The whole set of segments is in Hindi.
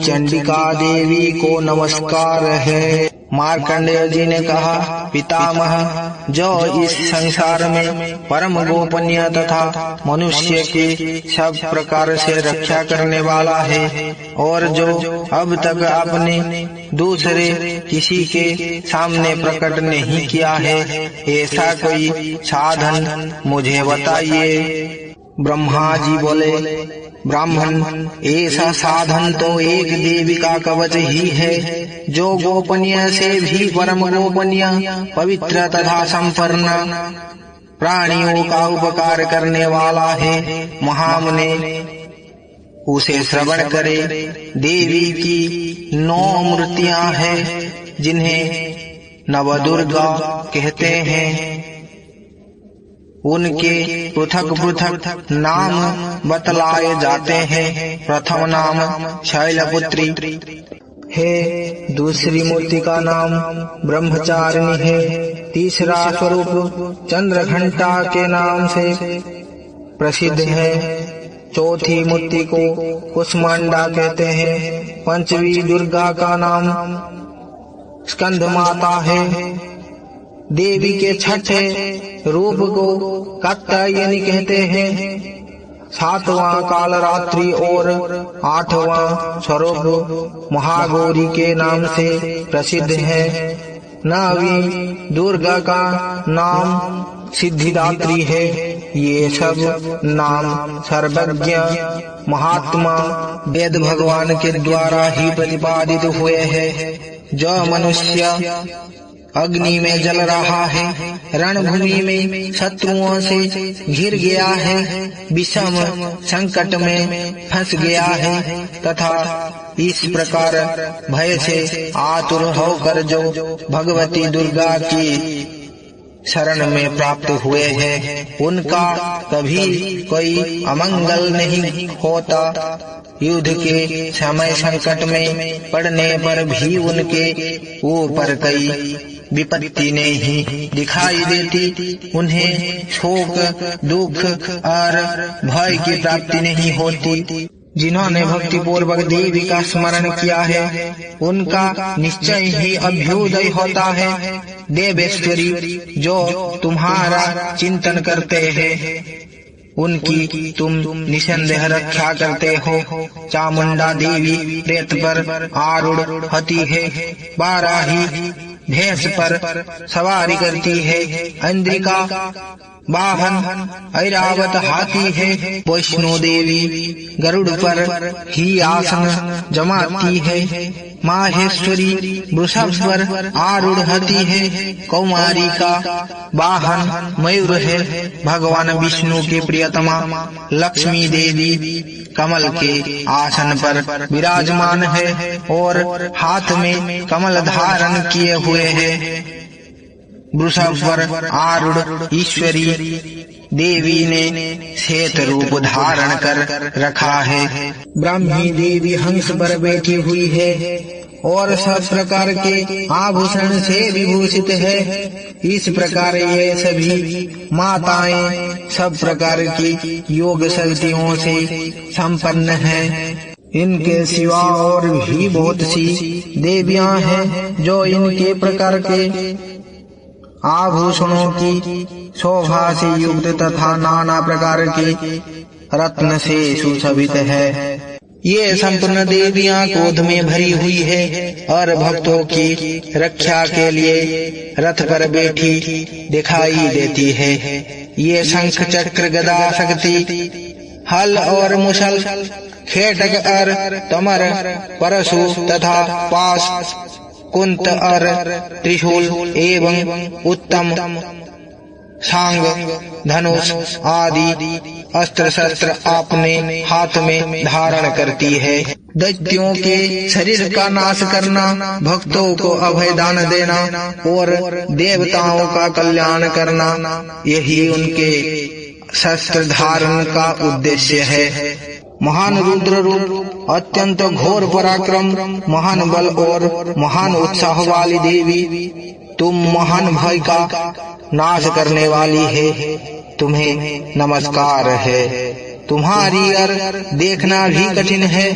चंडिका देवी को नमस्कार है। मार्कंडेय जी ने कहा, पितामह, जो इस संसार में परम गोपनीय तथा मनुष्य की सब प्रकार से रक्षा करने वाला है और जो अब तक आपने दूसरे किसी के सामने प्रकट नहीं किया है, ऐसा कोई साधन मुझे बताइए। ब्रह्मा जी बोले, ब्राह्मण, ऐसा साधन तो एक देवी का कवच ही है, जो गोपनीय से भी परम गोपनीय, पवित्र तथा संपन्न, प्राणियों का उपकार करने वाला है। महामुने उसे श्रवण करे। देवी की 9 मूर्तियां हैं, जिन्हें नवदुर्गा कहते हैं। उनके पृथक पृथक नाम बतलाए जाते हैं। प्रथम नाम शैलपुत्री है, दूसरी मूर्ति का नाम ब्रह्मचारिणी है, तीसरा स्वरूप चंद्रघंटा के नाम से प्रसिद्ध है, चौथी मूर्ति को कुष्मांडा कहते हैं, पंचवी दुर्गा का नाम स्कंद माता है, देवी के छठे रूप को कात्यायनी कहते हैं, 7वां कालरात्रि और 8वां स्वरूप महागौरी के नाम से प्रसिद्ध है। 9वीं दुर्गा का नाम सिद्धिदात्री है। ये सब नाम सर्वज्ञ महात्मा वेद भगवान के द्वारा ही प्रतिपादित हुए हैं। जो मनुष्य अग्नि में जल रहा है, रणभूमि में शत्रुओं से घिर गया है, विषम संकट में फंस गया है तथा इस प्रकार भय से आतुर होकर जो भगवती दुर्गा की शरण में प्राप्त हुए हैं, उनका कभी कोई अमंगल नहीं होता। युद्ध के समय संकट में पड़ने पर भी उनके ऊपर कई विपत्ति नहीं दिखाई देती। उन्हें शोक, दुख और भय की प्राप्ति नहीं होती। जिन्होंने भक्ति पूर्वक देवी का स्मरण किया है, उनका निश्चय ही अभ्युदय होता है। देवेश्वरी, जो तुम्हारा चिंतन करते हैं, उनकी तुम निसंदेह रक्षा करते हो। चामुंडा देवी प्रेत पर आरूढ़ होती है, बाराही भैंस पर सवारी करती है, इंद्रिका वाहन ऐरावत हाथी है, वैष्णो देवी गरुड़ पर ही आसन जमाती है, माहेश्वरी वृषभ पर आरूढ़ होती है, कौमारी का वाहन मयूर है, भगवान विष्णु के प्रियतमा लक्ष्मी देवी कमल के आसन पर विराजमान है और हाथ में कमल धारण किए हुए है। वृषभ पर आरूढ़ ईश्वरी देवी ने श्वेत रूप धारण कर रखा है। ब्राह्मी देवी हंस पर बैठी हुई है और सब प्रकार के आभूषण से विभूषित है। इस प्रकार ये सभी माताएं सब प्रकार की योग शक्तियों से संपन्न हैं। इनके सिवा और भी बहुत सी देवियां हैं, जो इनके प्रकार के आभूषणों की शोभा से युक्त तथा नाना प्रकार के रत्न से सुशोभित है। ये संपूर्ण देवियां क्रोध में भरी हुई है और भक्तों की रक्षा के लिए रथ पर बैठी दिखाई देती है। ये शंख, चक्र, गदा, शक्ति, हल और मुसल, खेटक और तमर, परशु तथा पाश, कुंत और त्रिशूल एवं उत्तम सांग, धनुष आदि अस्त्र शस्त्र अपने हाथ में धारण करती है। दैत्यों के शरीर का नाश करना, भक्तों को अभय दान देना और देवताओं का कल्याण करना, यही उनके शस्त्र धारण का उद्देश्य है। महान रुद्र रूप, अत्यंत घोर पराक्रम, महान बल और महान उत्साह वाली देवी, तुम महान भय का नाश करने वाली है, तुम्हें नमस्कार है। तुम्हारी ओर देखना भी कठिन है।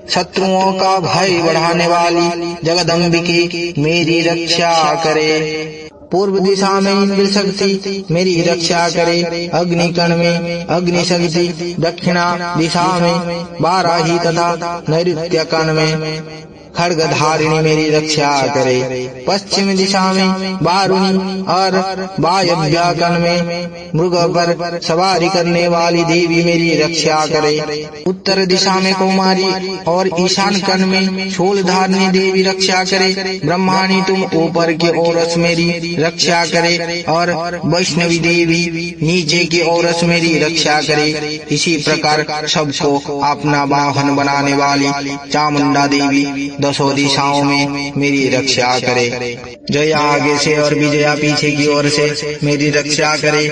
शत्रुओं का भय बढ़ाने वाली जगदम्बिके मेरी रक्षा करे। पूर्व दिशा में इंद्र शक्ति मेरी रक्षा करे। अग्निकण में अग्नि शक्ति दक्षिणा दिशा में बाराही तथा नैऋत्य कण में खड्गधारिणी मेरी रक्षा करे। पश्चिम दिशा में वारुणी और वायव्य कण में मृग पर सवारी करने वाली देवी मेरी रक्षा करे। उत्तर दिशा में कौमारी और ईशान कण में शूलधारिणी देवी रक्षा करे। ब्रह्माणी तुम ऊपर की ओरस मेरी रक्षा करे और वैष्णवी देवी नीचे की ओरस मेरी रक्षा करे। इसी प्रकार सबको अपना वाहन बनाने वाली चामुंडा देवी दसों दिशाओं में मेरी रक्षा करे। जया आगे से और विजया पीछे की ओर से मेरी रक्षा करे।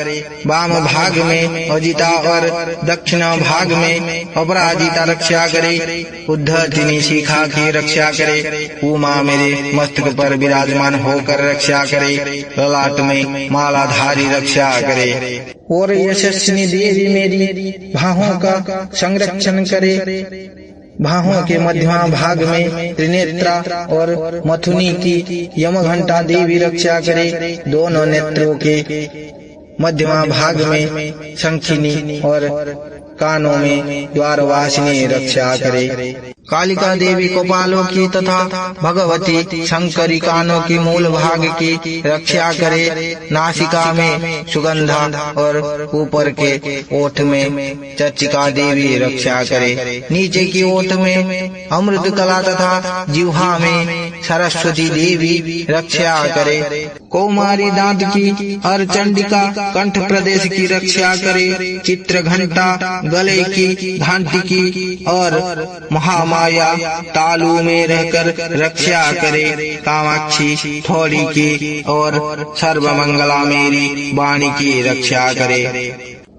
वाम भाग में अजिता और दक्षिण भाग में अपराजिता रक्षा करे। उद्धतिनी शिखा की रक्षा करे। उमा मेरे मस्तक पर विराजमान होकर रक्षा करे। ललाट में मालाधारी रक्षा करे। और यशस्विनी देवी मेरी बाहों का संरक्षण करे। बाहों के मध्यमा भाग में त्रिनेत्रा और मथुनी की यमघंटा देवी रक्षा करे। दोनों नेत्रों के मध्यमा भाग में शंखिनी और कानों में द्वारवासिनी रक्षा करे। कालिका देवी कपालों की तथा भगवती शंकरी कानों की मूल भाग की रक्षा करे। नासिका में सुगंधा और ऊपर के ओठ में चर्चिका देवी रक्षा करे। नीचे की ओठ में अमृत कला तथा जिह्वा में सरस्वती देवी रक्षा करे। कौमारी दांत की और चंडिका कंठ प्रदेश की रक्षा करे। चित्र घंटा गले की घंटी की और महामाया तालू में रहकर रक्षा करे। कामाक्षी थोड़ी की और सर्वमंगला मेरी वाणी की रक्षा करे।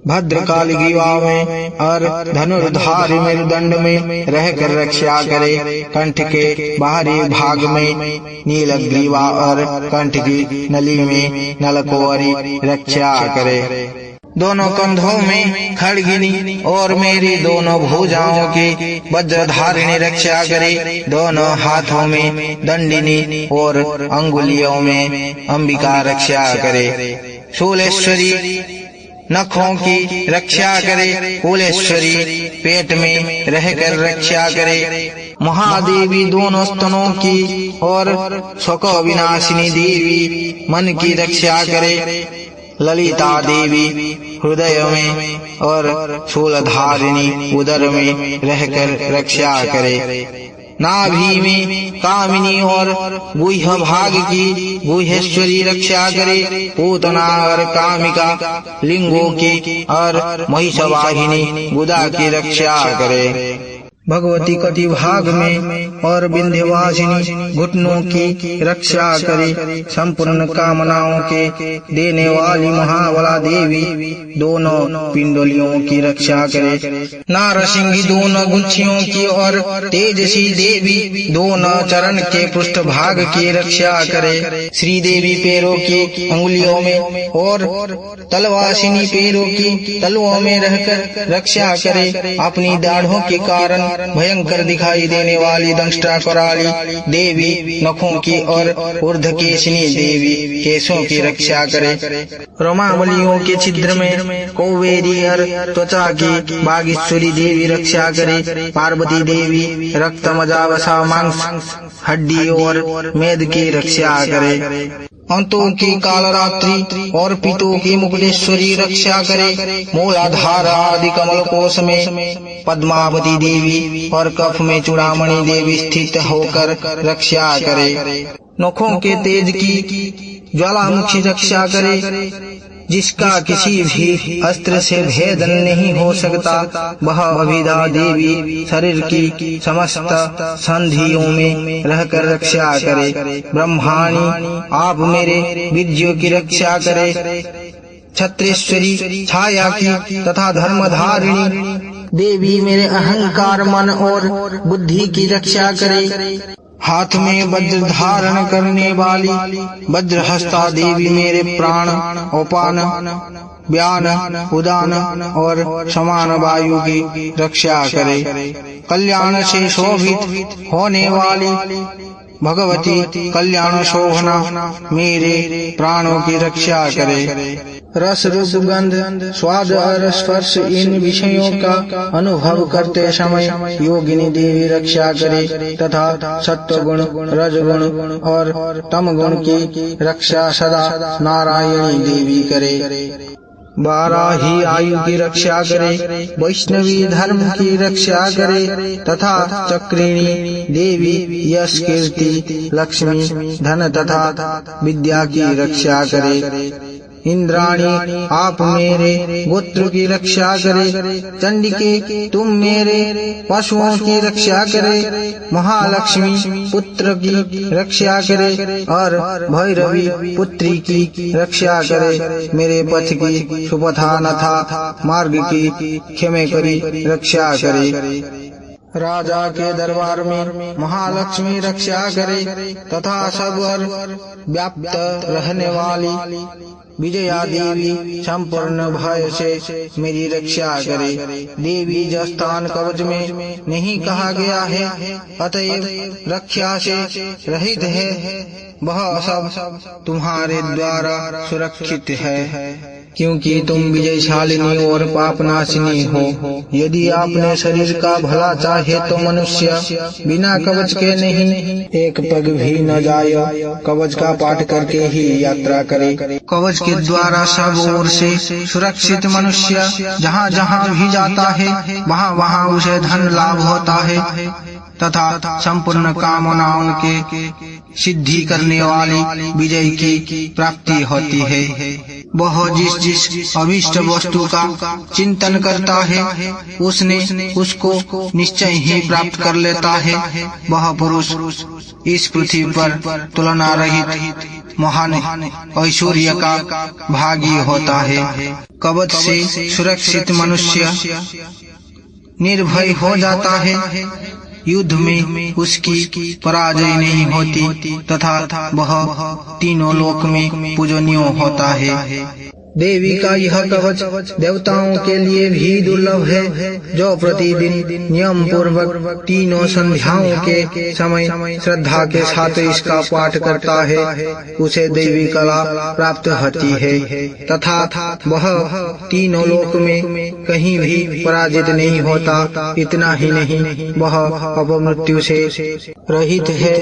भद्रकाली ग्रीवा में और धनुर्धारी मेरुदंड में रहकर रक्षा करे। कंठ के बाहरी भाग में नीलग्रीवा और कंठ की नली में नलकोरी रक्षा करे। दोनों कंधों में खड्गिनी और मेरी दोनों भुजाओं की वज्रधारिणी रक्षा करे। दोनों हाथों में दंडिनी और अंगुलियों में अंबिका रक्षा करे। शूलेश्वरी नखों की रक्षा करे। कुलेश्वरी पेट में रहकर रक्षा करे। महादेवी दोनों स्तनों की और शोक विनाशिनी देवी मन की रक्षा करे। ललिता देवी हृदय में और शूलधारिणी उदर में रहकर रक्षा करे। नाभि में कामिनी और गुह्य भाग की गुह्येश्वरी रक्षा करे। पूतना और कामिका लिंगों की और महिषवाहिनी गुदा की रक्षा करे। भगवती कटी भाग में और विंध्यवासिनी घुटनों की रक्षा करे। संपूर्ण कामनाओं के देने वाली महाबला देवी दोनों पिंडलियों की रक्षा करे। नारसिंही दोनों गुच्छियों की और तेजसी देवी दोनों चरण के पृष्ठ भाग की रक्षा करे। श्री देवी पैरों की अंगुलियों में और तलवासिनी पैरों की तलुओं में रहकर रक्षा करे। अपनी दाढ़ों के कारण भयंकर दिखाई देने वाली दंष्टा कराली देवी नखों की और ऊर्ध्वकेशिनी देवी केशों की रक्षा करे। रोमावलियों के छिद्र में कौवेरी और त्वचा की बागेश्वरी देवी रक्षा करे। पार्वती देवी रक्त मजावसा मांस हड्डी और मेद की रक्षा करे। अंतों की कालरात्रि और पितों की मुकुटेश्वरी रक्षा करे। मूलाधार आदि कमल कोश में पद्मावती देवी और कफ में चूड़ामणि देवी स्थित होकर रक्षा करे। नखों के तेज की ज्वालामुखी रक्षा करे। जिसका किसी भी अस्त्र से भेदन नहीं हो सकता, वह अभिदा देवी शरीर की समस्त संधियों में रहकर रक्षा करे। ब्रह्माणी आप मेरे वीर्यों की रक्षा करे। छत्रेश्वरी छाया की तथा धर्मधारिणी देवी मेरे अहंकार मन और बुद्धि की रक्षा करे। हाथ में वज्र धारण करने वाली वज्रहस्ता देवी मेरे प्राण, उपान, व्यान, उदान और समान वायु की रक्षा करे। कल्याण से शोभित होने वाली भगवती कल्याण शोभना मेरे प्राणों की रक्षा करे। रस, रूप, गंध, स्वाद और स्पर्श इन विषयों का अनुभव करते समय योगिनी देवी रक्षा करे तथा सत्व गुण, रजगुण और तम गुण की रक्षा सदा नारायणी देवी करे। बाराही आयु की रक्षा करे, वैष्णवी धर्म की रक्षा करे तथा चक्रिणी देवी यश, कीर्ति, लक्ष्मी, धन तथा विद्या की रक्षा करे। इंद्राणी आप मेरे गोत्र की रक्षा करे। चंडिके तुम मेरे पशुओं की रक्षा करे। महालक्ष्मी पुत्र की रक्षा करे और भैरवी पुत्री की रक्षा करे। मेरे पथ की सुपथा नथा मार्ग की क्षमे करी रक्षा करे। राजा के दरबार में महालक्ष्मी रक्षा करे तथा सब और व्याप्त रहने वाली विजया देवी संपूर्ण भय से मेरी रक्षा करे। देवी जो स्थान कवच में नहीं कहा गया है, अतएव रक्षा से रहित है, वह सब तुम्हारे द्वारा सुरक्षित है, क्योंकि तुम विजयशालिनी और पापनाशिनी हो। यदि आपने शरीर का भला चाहे तो मनुष्य बिना कवच के नहीं एक पग भी न जाए, कवच का पाठ करके ही यात्रा करे। कवच के द्वारा सब ओर से सुरक्षित मनुष्य जहाँ जहाँ भी जाता है वहाँ वहाँ उसे धन लाभ होता है तथा संपूर्ण कामनाओं के सिद्धि करने वाली विजय की प्राप्ति होती है। वह जिस अभीष्ट वस्तु का चिंतन करता है उसको निश्चय ही प्राप्त कर लेता है। वह पुरुष इस पृथ्वी पर तुलना रहित महान ऐश्वर्य का भागी होता है। कवच से सुरक्षित मनुष्य निर्भय हो जाता है, युद्ध में उसकी पराजय नहीं होती तथा वह तीनों लोक में पूजनीय होता है। देवी का यह कवच देवताओं के लिए भी दुर्लभ है। जो प्रतिदिन नियम पूर्वक तीनों संध्याओं के समय श्रद्धा के साथ इसका पाठ करता है उसे देवी कला प्राप्त होती है तथा वह तीनों लोक में कहीं भी पराजित नहीं होता। इतना ही नहीं, वह अपमृत्यु से रहित है,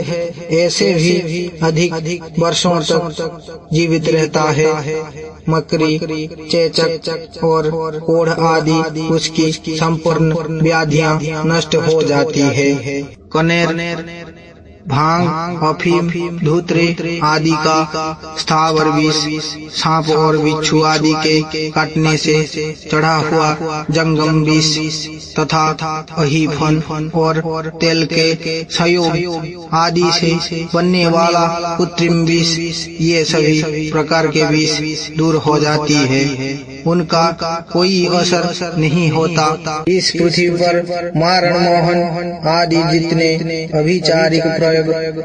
ऐसे भी अधिक वर्षों तक जीवित रहता है। मकरी, चेचक और कोढ़ आदि उसकी संपूर्ण व्याधियां नष्ट हो जाती है। कनेर, भांग, अफीम, धूत्रे आदि का स्थावर विष, सांप और बिच्छू आदि के काटने से चढ़ा हुआ जंगम विष तथा अहिफन और तेल के संयोग आदि से बनने वाला कृत्रिम विष, ये सभी प्रकार के विष दूर हो जाती है, उनका कोई असर नहीं होता। इस पृथ्वी पर मारण, मोहन आदि जितने अभिचारिक प्रयोग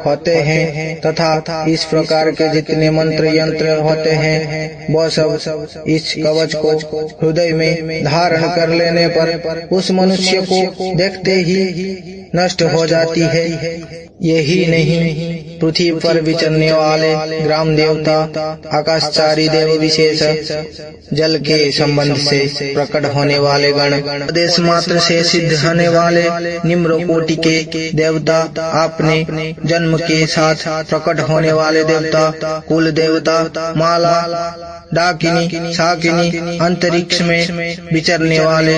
होते हैं तथा इस प्रकार के जितने मंत्र यंत्र होते हैं वो सब इस कवच को हृदय में धारण कर लेने पर उस मनुष्य को देखते ही नष्ट हो जाती है। यही नहीं, पृथ्वी पर विचरने वाले ग्राम देवता, आकाशचारी देव विशेष, जल के संबंध से प्रकट होने वाले गण, देश मात्र से सिद्ध होने वाले निम्न कोटि के देवता, आपने जन्म के साथ प्रकट होने वाले देवता, कुल देवता, माला, डाकिनी, शाकिनी, अंतरिक्ष में विचरने वाले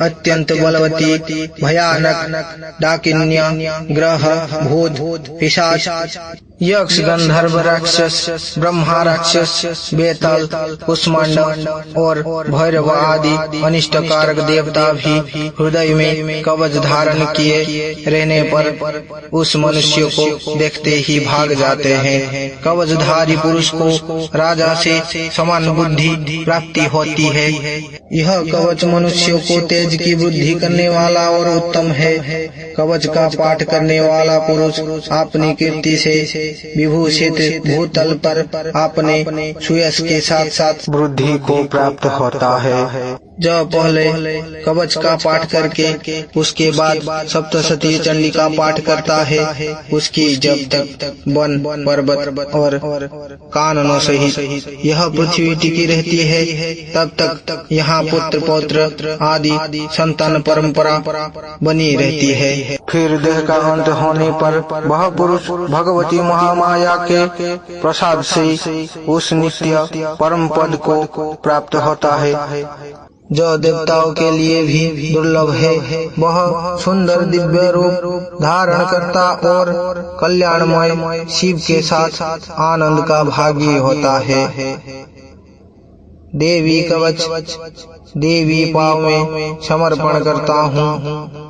अत्यंत बलवती भयानक डाकिन्या, ग्रह, भूत, पिशाच यक्ष, गंधर्व, राक्षस, ब्रह्मा राक्षस, बेताल, कुष्मांडा और भैरव आदि अनिष्टकारक देवता भी हृदय में कवच धारण किए रहने पर उस मनुष्य को देखते ही भाग जाते हैं। कवचधारी पुरुष को राजा से समान बुद्धि प्राप्ति होती है। यह कवच मनुष्य को तेज की वृद्धि करने वाला और उत्तम है। कवच का पाठ करने वाला पुरुष अपनी कीर्ति से विभूषित भूतल पर अपने सुयश के साथ साथ वृद्धि को प्राप्त होता है। जब पहले कवच का पाठ करके उसके बाद सप्तशती चंडी का पाठ करता है, उसकी जब तक वन, पर्वत और काननों सहित यह पृथ्वी टिकी रहती है, तब तक यहाँ पुत्र पौत्र आदि संतान परंपरा बनी रहती है। फिर देह का अंत होने पर वह पुरुष भगवती महामाया के प्रसाद से उस नित्य परम पद को प्राप्त होता है, जो देवताओं के लिए भी दुर्लभ है। वह सुंदर दिव्य रूप धारण करता और कल्याणमय शिव के साथ आनंद का भागी होता है। देवी कवच, देवी पाँव में समर्पण करता हूँ।